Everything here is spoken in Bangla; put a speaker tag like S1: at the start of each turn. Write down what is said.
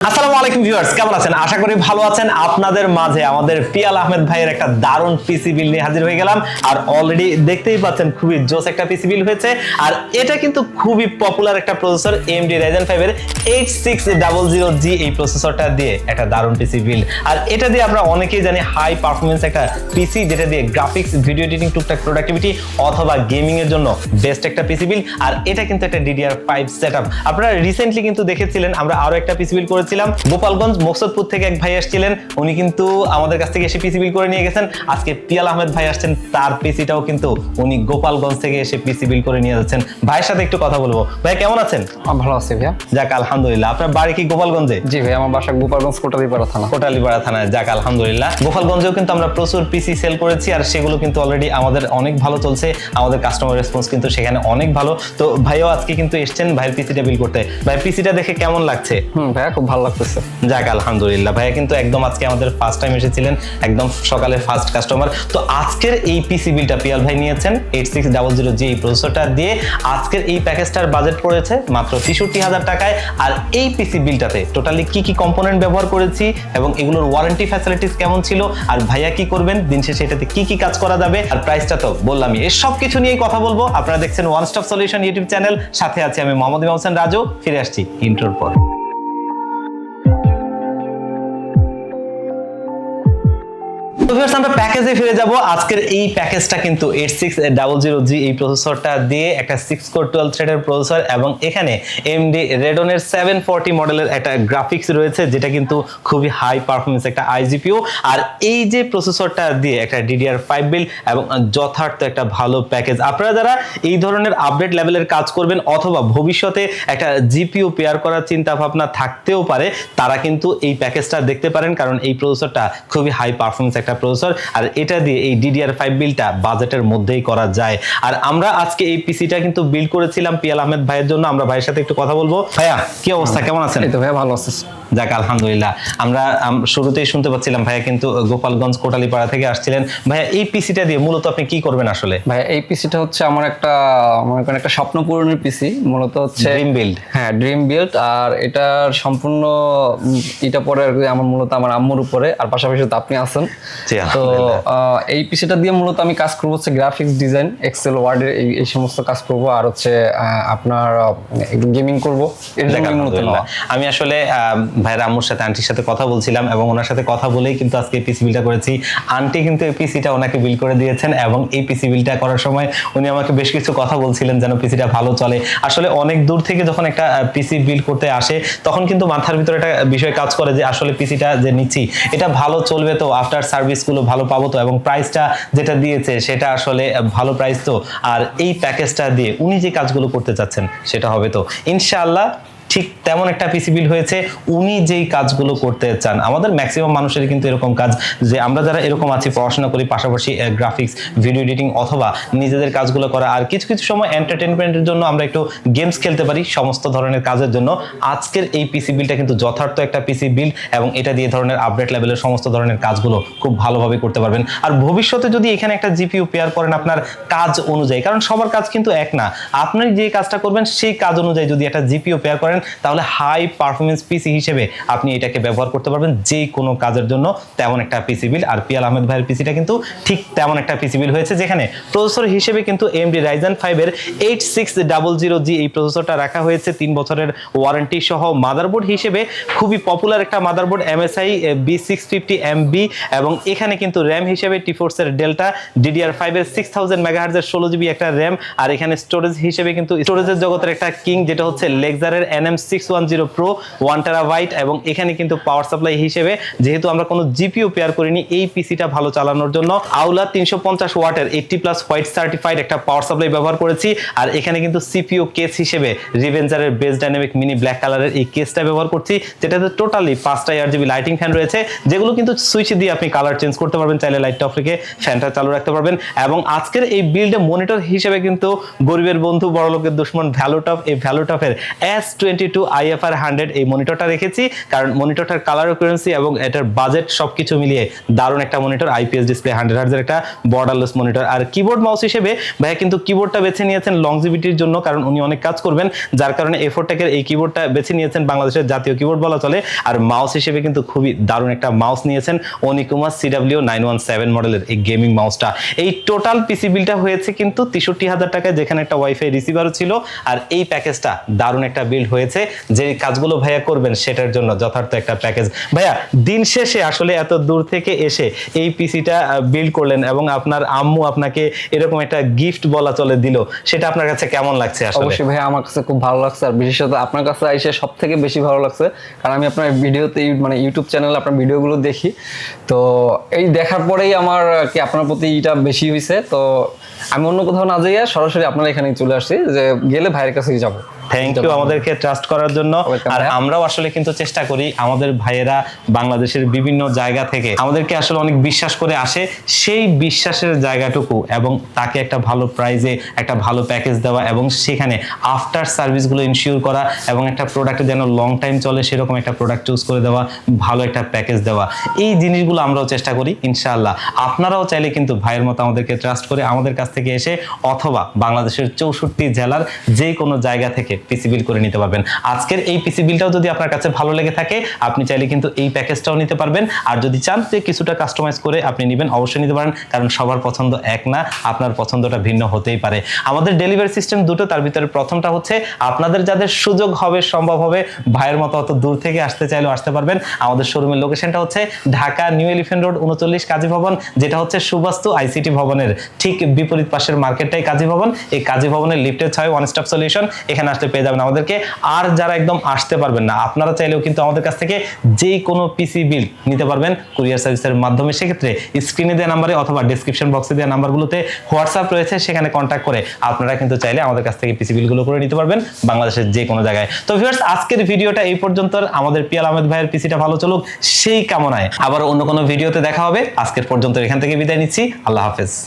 S1: আসসালামু আলাইকুম ভিউয়ার্স, কেমন আছেন? আশা করি ভালো আছেন। আপনাদের মাঝে আমাদের পিয়াল আহমেদ ভাইয়ের একটা দারুণ পিসি বিল নিয়ে হাজির হয়ে গেলাম। আর অলরেডি দেখতেই পাচ্ছেন খুবই জোস একটা পিসি বিল হয়েছে। আর এটা কিন্তু খুবই পপুলার একটা প্রসেসর, AMD Ryzen 5 এর 8600G এই প্রসেসরটা দিয়ে একটা দারুণ পিসি বিল। আর এটা দিয়ে আমরা অনেকেই জানি হাই পারফরম্যান্স একটা পিসি, যেটা দিয়ে গ্রাফিক্স, ভিডিও এডিটিং, টুকটাক প্রোডাক্টিভিটি অথবা গেমিং এর জন্য বেস্ট একটা পিসি বিল। আর এটা কিন্তু একটা DDR5 সেটআপ। আপনারা রিসেন্টলি কিন্তু দেখেছিলেন আমরা আরো একটা পিসি বিল করেছিলাম গোপালগঞ্জ মকসুদপুর থেকে এক ভাই আসছিলেন, উনি কিন্তু আমাদের কাছ থেকে এসে পিসি বিল করে নিয়ে গেছেন। আজকে পিয়াল আহমেদ ভাই আসছেন, তার পিসিটাও কিন্তু উনি গোপালগঞ্জ থেকে এসে পিসি বিল করে নিয়ে যাচ্ছেন। ভাইয়ের সাথে একটু কথা বলবো। ভাই কেমন আছেন?
S2: ভালো আছি ভাইয়া।
S1: যাক আলহামদুলিল্লাহ। আপনার বাড়ি কি গোপালগঞ্জে?
S2: জি ভাই, আমার বাসা গোপালগঞ্জ কোটালীপাড়া থানা।
S1: কোটালীপাড়া থানায়। যাক আলহামদুলিল্লাহ। গোপালগঞ্জেও কিন্তু আমরা প্রচুর পিসি সেল করেছি, আর সেগুলো কিন্তু অলরেডি আমাদের অনেক ভালো চলছে। আমাদের কাস্টমার রেসপন্স কিন্তু সেখানে অনেক ভালো। তো ভাইও আজকে কিন্তু এসেছেন ভাইয়ের পিসিটা বিল করতে। ভাই পিসিটা দেখে কেমন লাগছে?
S2: ভাইয়া খুব ভালো লাগতেছে।
S1: যাক আলহামদুলিল্লাহ। ভাইয়া কিন্তু একদম আজকে আমাদের ফার্স্ট টাইম এসেছিলেন, একদম সকালে ফার্স্ট কাস্টমার। তো আজকের এই পিসি বিলটা পিয়াল ভাই নিয়েছেন 8600G এই প্রসেসরটা দিয়ে। আজকের এই প্যাকেজটার বাজেট পড়েছে মাত্র ৬৩,০০০ টাকায়। আর এই পিসি বিলটাতে টোটালি কি কি কম্পোনেন্ট ব্যবহার করেছি এবং এগুলোর ওয়ারেন্টি ফ্যাসিলিটিস কেমন ছিল, আর ভাইয়া কি করবেন, দিন শেষে এটাতে কি কি কাজ করা যাবে, আর প্রাইসটা তো বললামই। এই সব কিছু নিয়েই কথা বলবো। আপনারা দেখছেন one stop solution YouTube channel, সাথে আছি আমি মোহাম্মদ ইমাম হোসেন রাজু। ফিরে আসছি ইন্ট্রোর পর। আমরা প্যাকেজে ফিরে যাব। আজকের এই প্যাকেজটা কিন্তু 8600G এই প্রসেসরটা দিয়ে একটা 6 কোর 12 থ্রেডের প্রসেসর, এবং এখানে AMD Radeon এর 740 মডেলের একটা গ্রাফিক্স রয়েছে, যেটা কিন্তু খুবই হাই পারফরম্যান্স একটা iGPU। আর এই যে প্রসেসরটা দিয়ে একটা DDR5 বিল এবং যথার্থ একটা ভালো প্যাকেজ। আপনারা যারা এই ধরনের আপডেট লেভেলের কাজ করবেন অথবা ভবিষ্যতে একটা GPU পেয়ার করার চিন্তা ভাবনা থাকতেও পারে, তারা কিন্তু এই প্যাকেজটা দেখতে পারেন, কারণ এই প্রসেসরটা খুবই হাই পারফরম্যান্স একটা প্রসেসর। আর এটা দিয়ে এই DDR5 বিলটা বাজেটের মধ্যেই করা যায়। আর আমরা আজকে এই পিসিটা কিন্তু বিল্ড করেছিলাম পিয়াল আহমেদ ভাইয়ের জন্য। আমরা ভাইয়ের সাথে একটু কথা বলবো। ভাইয়া কি অবস্থা, কেমন আছেন?
S2: এই তো ভাইয়া ভালো আছি।
S1: যাক আলহামদুলিল্লাহ। আমরা শুরুতেই শুনতে পাচ্ছিলাম ভাইয়া কিন্তু গোপালগঞ্জ কোটালীপাড়া থেকে আসছিলেন। ভাইয়া এই পিসিটা দিয়ে মূলত আপনি কি করবেন আসলে?
S2: ভাইয়া এই পিসিটা হচ্ছে আমার একটা স্বপ্ন পূরণের পিসি। মূলত হচ্ছে
S1: ড্রিম বিল্ড।
S2: হ্যাঁ, ড্রিম বিল্ড। আর এটার সম্পূর্ণ এটা পরে আমার মূলত আমার আম্মুর উপরে, আর পাশাপাশি তো আপনি আছেন। তো এই পিসিটা দিয়ে মূলত আমি কাজ করবো হচ্ছে গ্রাফিক্স ডিজাইন, এক্সেল, ওয়ার্ড এই সমস্ত কাজ করব। আর হচ্ছে আপনার একটু গেমিং করবো।
S1: আমি আসলে ভাইয়ের আম্মুর সাথে, আন্টির সাথে কথা বলছিলাম, এবং ওনার সাথে কথা বলেই কিন্তু আজকে এই পিসি বিলটা করেছি। আন্টি কিন্তু এই পিসিটা ওনাকে বিল করে দিয়েছেন, এবং এই পিসি বিলটা করার সময় উনি আমাকে বেশ কিছু কথা বলছিলেন যেন পিসিটা ভালো চলে। আসলে অনেক দূর থেকে যখন একটা পিসি বিল করতে আসে, তখন কিন্তু মাথার ভিতরে একটা বিষয় কাজ করে যে আসলে পিসিটা যে নিচ্ছি এটা ভালো চলবে তো, আফটার সার্ভিসগুলো ভালো পাবো তো, এবং প্রাইসটা যেটা দিয়েছে সেটা আসলে ভালো প্রাইস তো। আর এই প্যাকেজটা দিয়ে উনি যে কাজগুলো করতে চাচ্ছেন সেটা হবে তো ইনশাআল্লাহ। ঠিক তেমন একটা পিসি বিল হয়েছে। উনি যেই কাজগুলো করতে চান, আমাদের ম্যাক্সিমাম মানুষেরই কিন্তু এরকম কাজ, যে আমরা যারা এরকম আছি, পড়াশোনা করি, পাশাপাশি গ্রাফিক্স, ভিডিও এডিটিং অথবা নিজেদের কাজগুলো করা, আর কিছু কিছু সময় এন্টারটেনমেন্টের জন্য আমরা একটু গেমস খেলতে পারি, সমস্ত ধরনের কাজের জন্য আজকের এই পিসি বিলটা কিন্তু যথার্থ একটা পিসি বিল, এবং এটা দিয়ে ধরনের আপডেট লেভেলের সমস্ত ধরনের কাজগুলো খুব ভালোভাবে করতে পারবেন। আর ভবিষ্যতে যদি এখানে একটা জিপিইউ পেয়ার করেন আপনার কাজ অনুযায়ী, কারণ সবার কাজ কিন্তু এক না, আপনি যে কাজটা করবেন সেই কাজ অনুযায়ী যদি একটা জিপিইউ পেয়ার করেন, তাহলে হাই পারফরম্যান্স পিসি হিসেবে আপনি এটাকে ব্যবহার করতে পারবেন যে কোনো কাজের জন্য। তেমন একটা পিসি বিল। আর পিয়াল আহমেদ ভাইয়ের পিসিটা কিন্তু ঠিক তেমন একটা পিসি বিল হয়েছে, যেখানে প্রসেসর হিসেবে কিন্তু AMD Ryzen 5 এর 8600G এই প্রসেসরটা রাখা হয়েছে 3 বছরের ওয়ারেন্টি সহ। মাদারবোর্ড হিসেবে খুবই পপুলার একটা মাদারবোর্ড, MSI B650MB, এবং এখানে কিন্তু র্যাম হিসেবে T-Force এর ডেল্টা, DDR5 এর 6000 MHz এর 16GB একটা র্যাম। আর এখানে স্টোরেজ হিসেবে কিন্তু স্টোরেজের জগতের একটা কিং, যেটা হচ্ছে লেক্সারের NM610 Pro 1TB, এবং এখানে কিন্তু পাওয়ার সাপ্লাই হিসেবে, যেহেতু আমরা কোনো জিপিইউ পেয়ার করিনি, এই পিসিটা ভালো চালানোর জন্য আউলা 350 ওয়াটের 80+ হোয়াইট সার্টিফাইড একটা পাওয়ার সাপ্লাই ব্যবহার করেছি। আর এখানে কিন্তু সিপিইউ কেস হিসেবে রিভেঞ্জারের বেস ডাইনামিক মিনি ব্ল্যাক কালারের এই কেসটা ব্যবহার করছি, যেটাতে টোটালি 5টা RGB লাইটিং ফ্যান রয়েছে, যেগুলো কিন্তু সুইচ দিয়ে আপনি কালার চেঞ্জ করতে পারবেন, চাইলে লাইটটা অফ রেখে ফ্যানটা চালু রাখতে পারবেন। এবং আজকের এই বিল্ডে মনিটর হিসেবে কিন্তু গরিবের বন্ধু বড়লোকের দুশ্মন ভ্যালুটপ, এই ভ্যালুটপের S20 2022 IFR 100 এই মনিটরটা রেখেছি, কারণ মনিটরটার কালার অ্যাকুরেন্সি এবং এটার বাজেট সবকিছু মিলিয়ে দারুণ একটা মনিটর, IPS ডিসপ্লে 100 Hz এর একটা বর্ডারলেস মনিটর। আর কিবোর্ড মাউস হিসেবে ভাইয়া কিন্তু কিবোর্ডটা বেছে নিয়েছেন লংজিভিটির জন্য, কারণ উনি অনেক কাজ করবেন, যার কারণে A4টেকের এই কিবোর্ডটা বেছে নিয়েছেন, বাংলাদেশের জাতীয় কিবোর্ড বলা চলে। আর মাউস হিসেবে কিন্তু খুবই দারুণ একটা মাউস নিয়েছেন, অনিকুমা CW917 মডেলের এই গেমিং মাউসটা। এই টোটাল পিসি বিলটা হয়েছে কিন্তু 63,000 টাকায়, যেখানে একটা ওয়াইফাই রিসিভারও ছিল। আর এই প্যাকেজটা দারুণ একটা বিল্ড হয়েছে, যে কাজগুলো ভাইয়া করবেন সেটার জন্য যথার্থ একটা প্যাকেজ। ভাইয়া দিন শেষে আসলে এত দূর থেকে এসে এই পিসিটা বিল্ড করলেন এবং আপনার আম্মু আপনাকে এরকম একটা গিফট বলা চলে দিল, সেটা আপনার কাছে কেমন লাগছে? আসলে
S2: অবশ্যই ভাই, আমার কাছে খুব ভালো লাগছে, আর বিশেষত আপনার কাছে এসে সব থেকে বেশি ভালো লাগছে, কারণ আমি আপনার ভিডিওতে মানে ইউটিউব চ্যানেলে আপনার ভিডিওগুলো দেখি, তো এই দেখার পরেই আমার কি আপনার প্রতি এটা বেশি হয়েছে। তো আমি অন্য কোথাও না যাইয়া সরাসরি আপনার এখানেই চলে আসছি, যে গেলে ভাইয়ের কাছেই যাবো।
S1: থ্যাংক ইউ আমাদেরকে ট্রাস্ট করার জন্য। আর আমরাও আসলে কিন্তু চেষ্টা করি, আমাদের ভাইয়েরা বাংলাদেশের বিভিন্ন জায়গা থেকে আমাদেরকে আসলে অনেক বিশ্বাস করে আসে, সেই বিশ্বাসের জায়গাটুকু এবং তাকে একটা ভালো প্রাইজে একটা ভালো প্যাকেজ দেওয়া, এবং সেখানে আফটার সার্ভিসগুলো ইনশিওর করা, এবং একটা প্রোডাক্টে যেন লং টাইম চলে সেরকম একটা প্রোডাক্ট চুজ করে দেওয়া, ভালো একটা প্যাকেজ দেওয়া, এই জিনিসগুলো আমরাও চেষ্টা করি। ইনশাআল্লাহ আপনারাও চাইলে কিন্তু ভাইয়ের মতো আমাদেরকে ট্রাস্ট করে আমাদের কাছ থেকে এসে অথবা বাংলাদেশের 64 জেলার যে কোনো জায়গা থেকে পিসি বিল করে নিতে পারবেন। আজকের এই পিসি বিলটাও যদি আপনার কাছে ভালো লেগে থাকে, আপনি চাইলে কিন্তু এই প্যাকেজটাও নিতে পারবেন। আর যদি চান যে কিছুটা কাস্টমাইজ করে আপনি নেবেন, অবশ্যই নিতে পারেন, কারণ সবার পছন্দ এক না, আপনার পছন্দটা ভিন্ন হতেই পারে। আমাদের ডেলিভারি সিস্টেম দুটো, তার ভিতরে প্রথমটা হচ্ছে আপনাদের যাদের সুযোগ হবে, সম্ভব হবে, ভাইয়ের মতো অত দূর থেকে আসতে চাইলেও আসতে পারবেন। আমাদের শোরুমের লোকেশনটা হচ্ছে ঢাকা নিউ এলিফ্যান্ট রোড 39 কাজী ভবন, যেটা হচ্ছে সুবাস্তু আইসিটি ভবনের ঠিক বিপরীত পাশের মার্কেটটাই কাজী ভবন। এই কাজী ভবনের লিফটের 6 ওয়ান স্টপ সলিউশন, এখানে আসলে পেয়ে যাবেন আমাদেরকে। আর যারা একদম আসতে পারবেন না, আপনারা চাইলেও কিন্তু আমাদের কাছ থেকে যে কোনো পিসি বিল নিতে পারবেন কুরিয়ার সার্ভিসের মাধ্যমে। সেক্ষেত্রে স্ক্রিনে দেওয়া নাম্বারে অথবা ডেসক্রিপশন বক্সে দেওয়া নাম্বারগুলোতে হোয়াটসঅ্যাপ রয়েছে, সেখানে কন্ট্যাক্ট করে আপনারা কিন্তু চাইলে আমাদের কাছ থেকে পিসি বিলগুলো করে নিতে পারবেন বাংলাদেশের যে কোনো জায়গায়। তো ভিউয়ার্স, আজকের ভিডিওটা এই পর্যন্ত। আমাদের পিয়াল আহমেদ ভাইয়ের পিসিটা ভালো চলুক সেই কামনায় আবার অন্য কোনো ভিডিওতে দেখা হবে। আজকের পর্যন্ত এখান থেকে বিদায় নিচ্ছি। আল্লাহ হাফেজ।